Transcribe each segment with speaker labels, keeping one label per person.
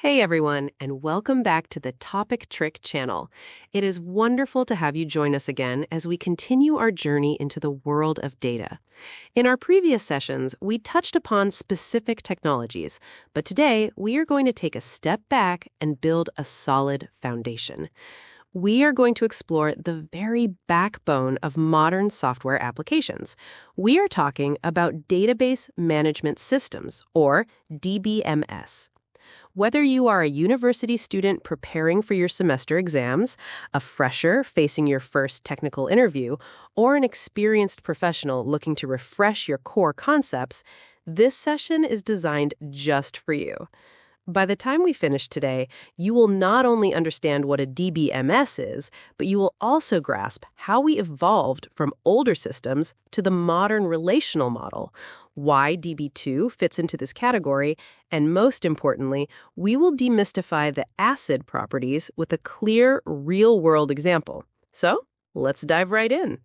Speaker 1: Hey everyone, and welcome back to the Topictrick channel. It is wonderful to have you join us again as we continue our journey into the world of data. In our previous sessions, we touched upon specific technologies, but today we are going to take a step back and build a solid foundation. We are going to explore the very backbone of modern software applications. We are talking about Database Management Systems, or DBMS. Whether you are a university student preparing for your semester exams, a fresher facing your first technical interview, or an experienced professional looking to refresh your core concepts, this session is designed just for you. By the time we finish today, you will not only understand what a DBMS is, but you will also grasp how we evolved from older systems to the modern relational model, why DB2 fits into this category, and most importantly, we will demystify the ACID properties with a clear, real-world example. So, let's dive right in.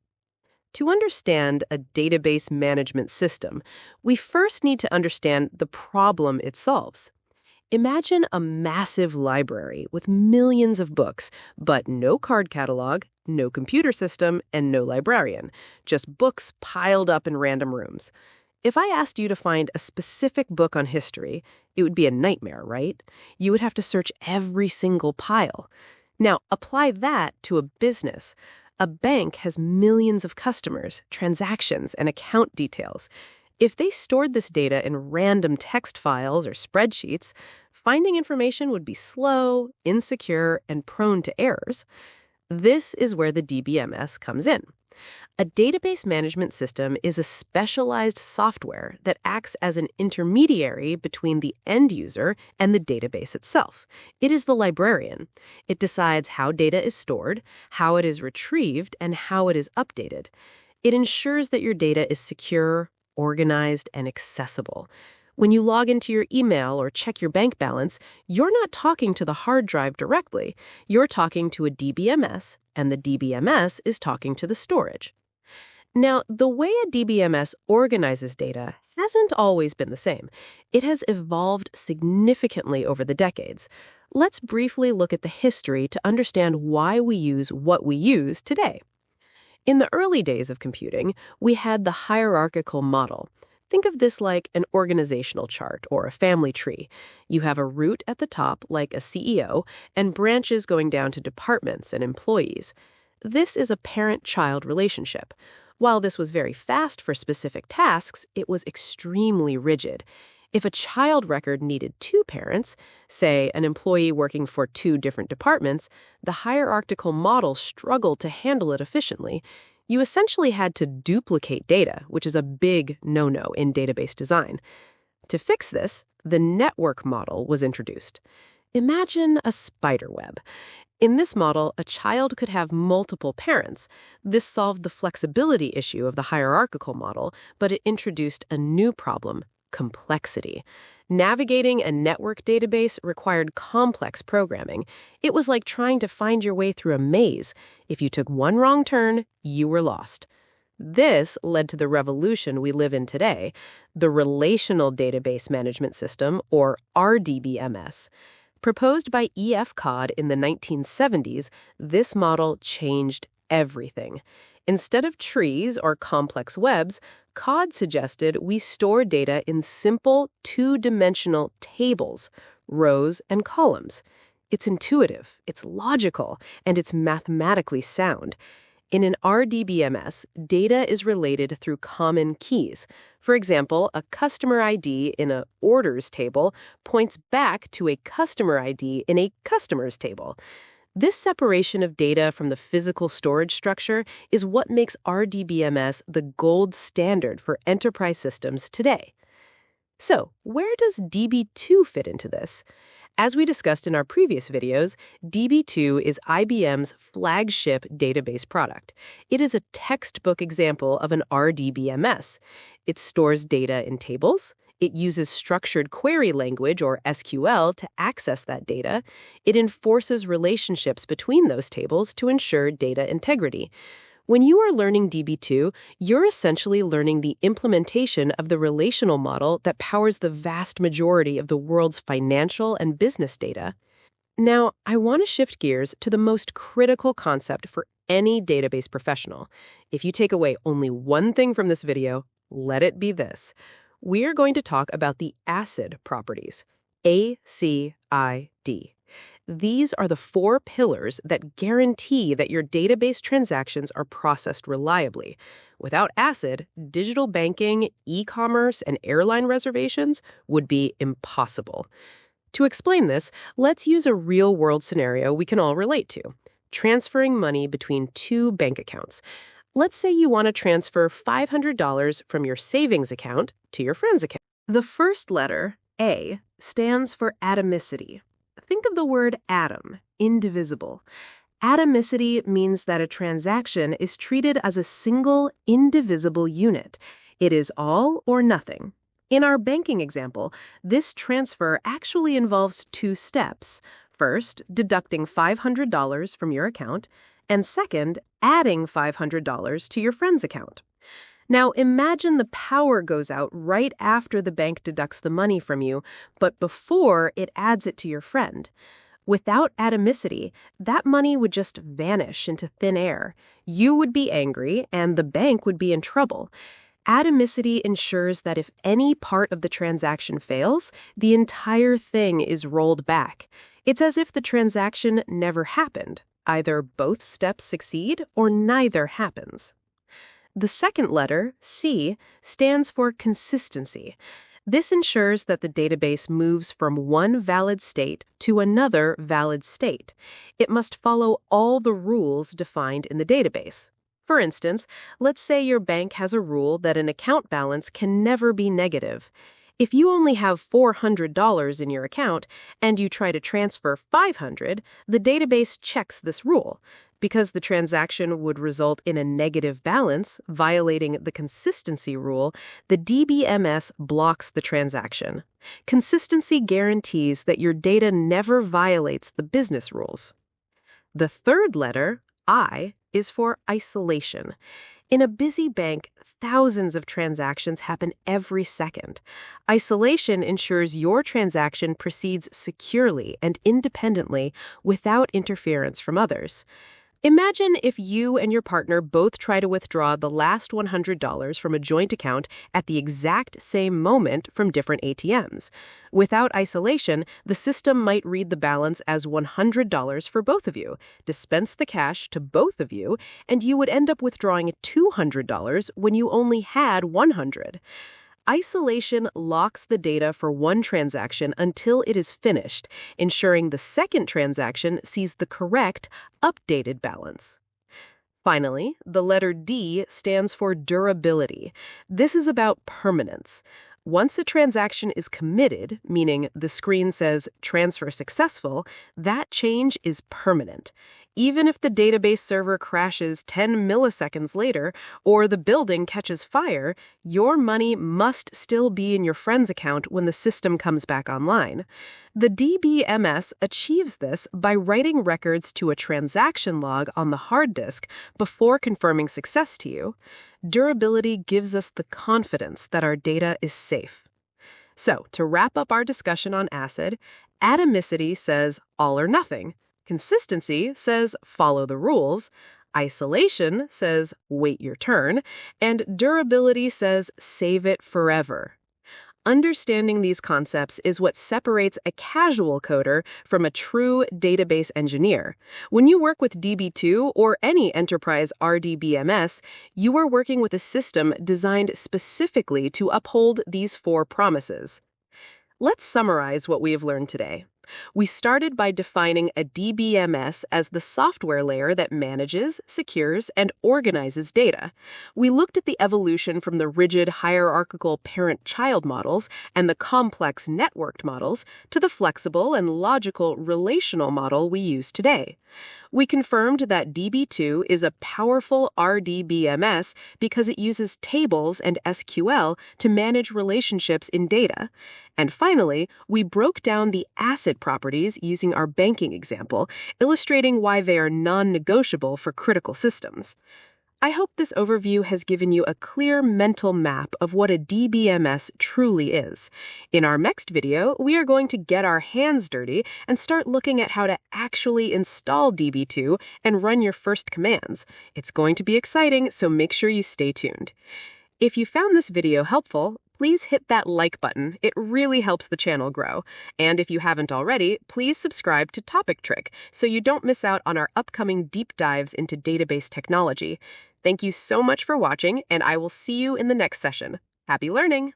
Speaker 1: To understand a database management system, we first need to understand the problem it solves. Imagine a massive library with millions of books, but no card catalog, no computer system, and no librarian. Just books piled up in random rooms. If I asked you to find a specific book on history, it would be a nightmare, right? You would have to search every single pile. Now, apply that to a business. A bank has millions of customers, transactions, and account details. If they stored this data in random text files or spreadsheets, finding information would be slow, insecure, and prone to errors. This is where the DBMS comes in. A database management system is a specialized software that acts as an intermediary between the end user and the database itself. It is the librarian. It decides how data is stored, how it is retrieved, and how it is updated. It ensures that your data is secure, organized, and accessible. When you log into your email or check your bank balance, you're not talking to the hard drive directly. You're talking to a DBMS, and the DBMS is talking to the storage. Now, the way a DBMS organizes data hasn't always been the same. It has evolved significantly over the decades. Let's briefly look at the history to understand why we use what we use today. In the early days of computing, we had the hierarchical model. Think of this like an organizational chart or a family tree. You have a root at the top, like a CEO, and branches going down to departments and employees. This is a parent-child relationship. While this was very fast for specific tasks, it was extremely rigid. If a child record needed two parents, say an employee working for two different departments, the hierarchical model struggled to handle it efficiently. You essentially had to duplicate data, which is a big no-no in database design. To fix this, the network model was introduced. Imagine a spider web. In this model, a child could have multiple parents. This solved the flexibility issue of the hierarchical model, but it introduced a new problem: complexity. Navigating a network database required complex programming. It was like trying to find your way through a maze. If you took one wrong turn, you were lost. This led to the revolution we live in today, the Relational Database Management System, or RDBMS. Proposed by E.F. Codd in the 1970s, this model changed everything. Instead of trees or complex webs, Codd suggested we store data in simple, two-dimensional tables, rows and columns. It's intuitive, it's logical, and it's mathematically sound. In an RDBMS, data is related through common keys. For example, a customer ID in a orders table points back to a customer ID in a customers table. This separation of data from the physical storage structure is what makes RDBMS the gold standard for enterprise systems today. So, where does DB2 fit into this? As we discussed in our previous videos, DB2 is IBM's flagship database product. It is a textbook example of an RDBMS. It stores data in tables. It uses structured query language, or SQL, to access that data. It enforces relationships between those tables to ensure data integrity. When you are learning DB2, you're essentially learning the implementation of the relational model that powers the vast majority of the world's financial and business data. Now, I want to shift gears to the most critical concept for any database professional. If you take away only one thing from this video, let it be this. We are going to talk about the ACID properties. ACID. These are the 4 pillars that guarantee that your database transactions are processed reliably. Without ACID, digital banking, e-commerce, and airline reservations would be impossible. To explain this, let's use a real-world scenario we can all relate to: transferring money between 2 bank accounts. Let's say you want to transfer $500 from your savings account to your friend's account. The first letter, A, stands for atomicity. Think of the word atom, indivisible. Atomicity means that a transaction is treated as a single, indivisible unit. It is all or nothing. In our banking example, this transfer actually involves 2 steps. First, deducting $500 from your account, and second, adding $500 to your friend's account. Now, imagine the power goes out right after the bank deducts the money from you, but before it adds it to your friend. Without atomicity, that money would just vanish into thin air. You would be angry, and the bank would be in trouble. Atomicity ensures that if any part of the transaction fails, the entire thing is rolled back. It's as if the transaction never happened. Either both steps succeed or neither happens. The second letter, C, stands for consistency. This ensures that the database moves from one valid state to another valid state. It must follow all the rules defined in the database. For instance, let's say your bank has a rule that an account balance can never be negative. If you only have $400 in your account and you try to transfer $500, the database checks this rule. Because the transaction would result in a negative balance, violating the consistency rule, the DBMS blocks the transaction. Consistency guarantees that your data never violates the business rules. The third letter, I, is for isolation. In a busy bank, thousands of transactions happen every second. Isolation ensures your transaction proceeds securely and independently without interference from others. Imagine if you and your partner both try to withdraw the last $100 from a joint account at the exact same moment from different ATMs. Without isolation, the system might read the balance as $100 for both of you, dispense the cash to both of you, and you would end up withdrawing $200 when you only had $100. Isolation locks the data for one transaction until it is finished, ensuring the second transaction sees the correct, updated balance. Finally, the letter D stands for durability. This is about permanence. Once a transaction is committed, meaning the screen says transfer successful, that change is permanent. Even if the database server crashes 10 milliseconds later or the building catches fire, your money must still be in your friend's account when the system comes back online. The DBMS achieves this by writing records to a transaction log on the hard disk before confirming success to you. Durability gives us the confidence that our data is safe. So, to wrap up our discussion on ACID, atomicity says all or nothing. Consistency says follow the rules, isolation says wait your turn, and durability says save it forever. Understanding these concepts is what separates a casual coder from a true database engineer. When you work with DB2 or any enterprise RDBMS, you are working with a system designed specifically to uphold these 4 promises. Let's summarize what we have learned today. We started by defining a DBMS as the software layer that manages, secures, and organizes data. We looked at the evolution from the rigid hierarchical parent-child models and the complex networked models to the flexible and logical relational model we use today. We confirmed that DB2 is a powerful RDBMS because it uses tables and SQL to manage relationships in data. And finally, we broke down the ACID properties using our banking example, illustrating why they are non-negotiable for critical systems. I hope this overview has given you a clear mental map of what a DBMS truly is. In our next video, we are going to get our hands dirty and start looking at how to actually install DB2 and run your first commands. It's going to be exciting, so make sure you stay tuned. If you found this video helpful, please hit that like button. It really helps the channel grow. And if you haven't already, please subscribe to Topictrick so you don't miss out on our upcoming deep dives into database technology. Thank you so much for watching, and I will see you in the next session. Happy learning!